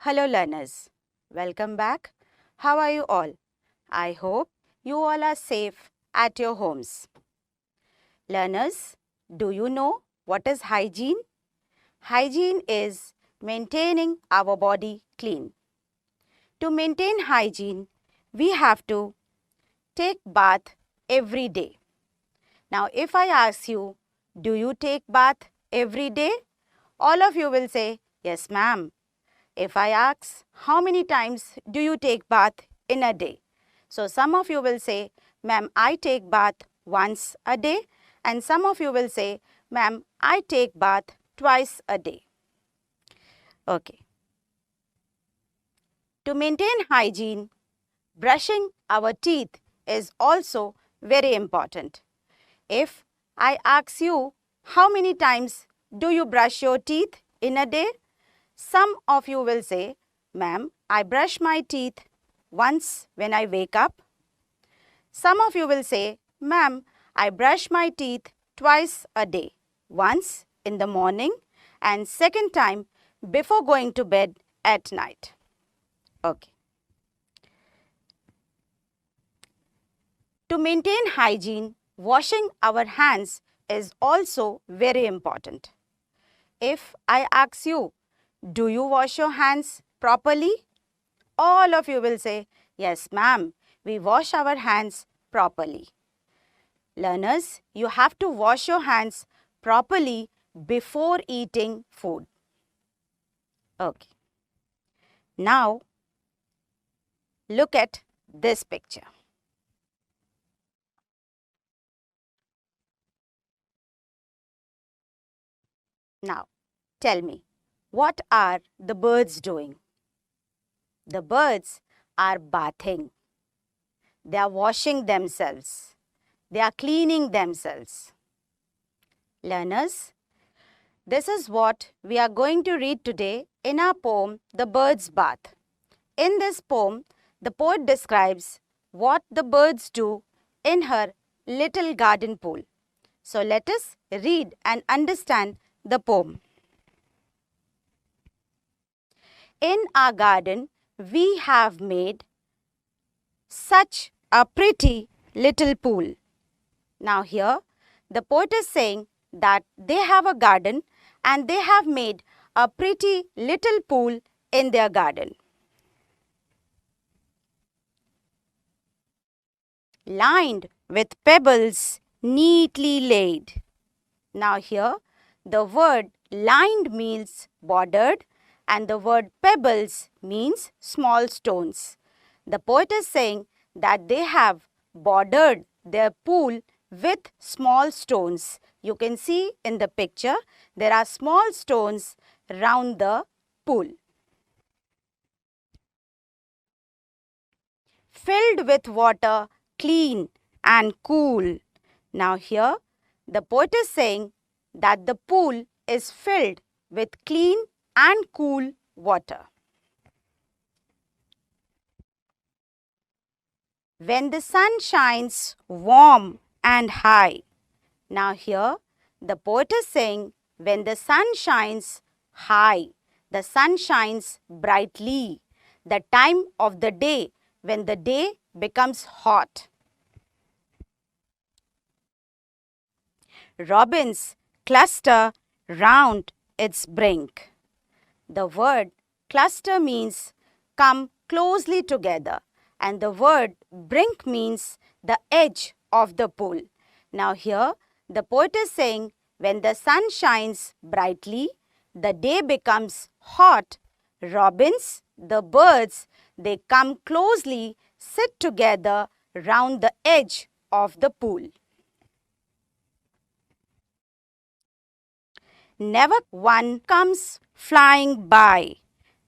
Hello learners, welcome back. How are you all? I hope you all are safe at your homes. Learners, do you know what is hygiene? Hygiene is maintaining our body clean. To maintain hygiene, we have to take bath every day. Now if I ask you, do you take bath every day? All of you will say, yes ma'am. If I ask, how many times do you take bath in a day? So some of you will say, ma'am, I take bath once a day. And some of you will say, ma'am, I take bath twice a day. Okay. To maintain hygiene, brushing our teeth is also very important. If I ask you, how many times do you brush your teeth in a day? Some of you will say, ma'am, I brush my teeth once when I wake up. Some of you will say, ma'am, I brush my teeth twice a day. Once in the morning and second time before going to bed at night. Okay. To maintain hygiene, washing our hands is also very important. If I ask you, do you wash your hands properly? All of you will say, yes ma'am, we wash our hands properly. Learners, you have to wash your hands properly before eating food. Okay. Now, look at this picture. Now, tell me, what are the birds doing? The birds are bathing. They are washing themselves. They are cleaning themselves. Learners, this is what we are going to read today in our poem, The Bird's Bath. In this poem, the poet describes what the birds do in her little garden pool. So let us read and understand the poem. In our garden, we have made such a pretty little pool. Now here, the poet is saying that they have a garden and they have made a pretty little pool in their garden. Lined with pebbles neatly laid. Now here, the word lined means bordered and the word pebbles means small stones. The poet is saying that they have bordered their pool with small stones. You can see in the picture, there are small stones round the pool. Filled with water, clean and cool. Now here, the poet is saying that the pool is filled with clean and cool water. When the sun shines warm and high. Now here, the poet is saying when the sun shines high, the sun shines brightly, the time of the day when the day becomes hot. Robins cluster round its brink. The word cluster means come closely together and the word brink means the edge of the pool. Now here the poet is saying when the sun shines brightly, the day becomes hot. Robins, the birds, they come closely, sit together round the edge of the pool. Never one comes flying by.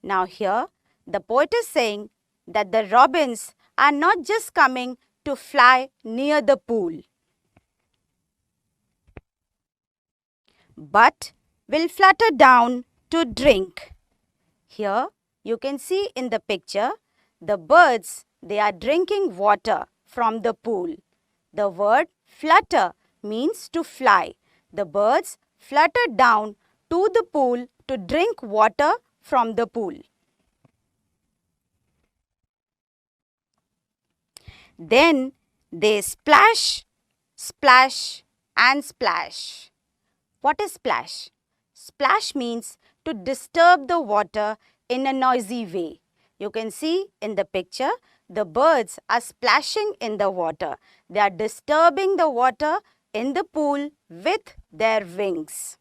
Now here, the poet is saying that the robins are not just coming to fly near the pool, but will flutter down to drink. Here, you can see in the picture, the birds, they are drinking water from the pool. The word flutter means to fly. The birds flutter down to the pool to drink water from the pool. Then they splash, splash and splash. What is splash? Splash means to disturb the water in a noisy way. You can see in the picture, the birds are splashing in the water. They are disturbing the water in the pool with their wings.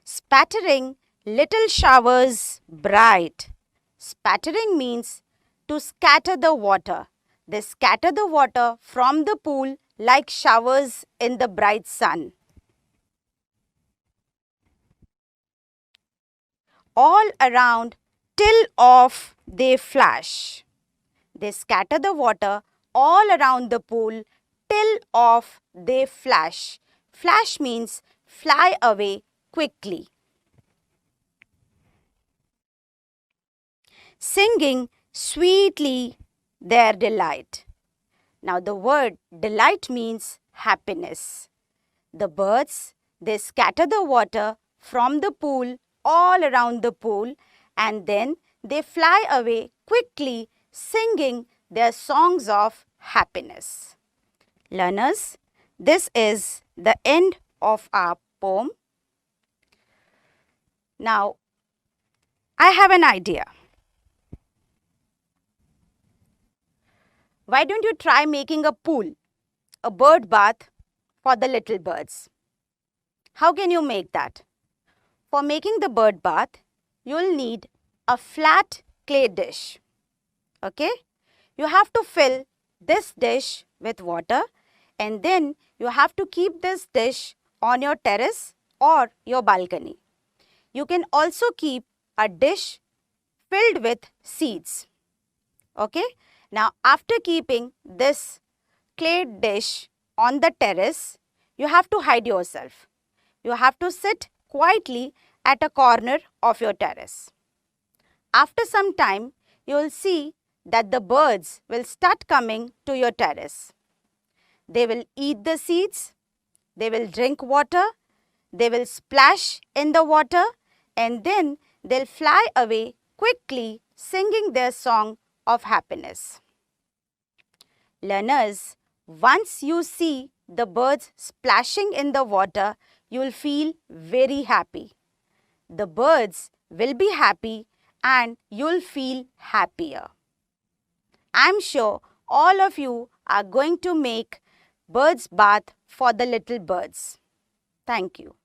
Spattering little showers bright. Spattering means to scatter the water. They scatter the water from the pool like showers in the bright sun. All around till off they flash. They scatter the water all around the pool till off they flash. Flash means fly away quickly. Singing sweetly their delight. Now the word delight means happiness. The birds, they scatter the water from the pool all around the pool and then they fly away quickly singing their songs of happiness. Learners, this is the end of our poem. Now, I have an idea. Why don't you try making a pool, a bird bath for the little birds? How can you make that? For making the bird bath, you'll need a flat clay dish. Okay? You have to fill this dish with water and then you have to keep this dish on your terrace or your balcony. You can also keep a dish filled with seeds. Okay? Now, after keeping this clay dish on the terrace, you have to hide yourself. You have to sit quietly at a corner of your terrace. After some time, you will see that the birds will start coming to your terrace. They will eat the seeds, they will drink water, they will splash in the water and then they'll fly away quickly singing their song of happiness. Learners, once you see the birds splashing in the water, you will feel very happy. The birds will be happy and you'll feel happier. I'm sure all of you are going to make birds bath for the little birds. Thank you.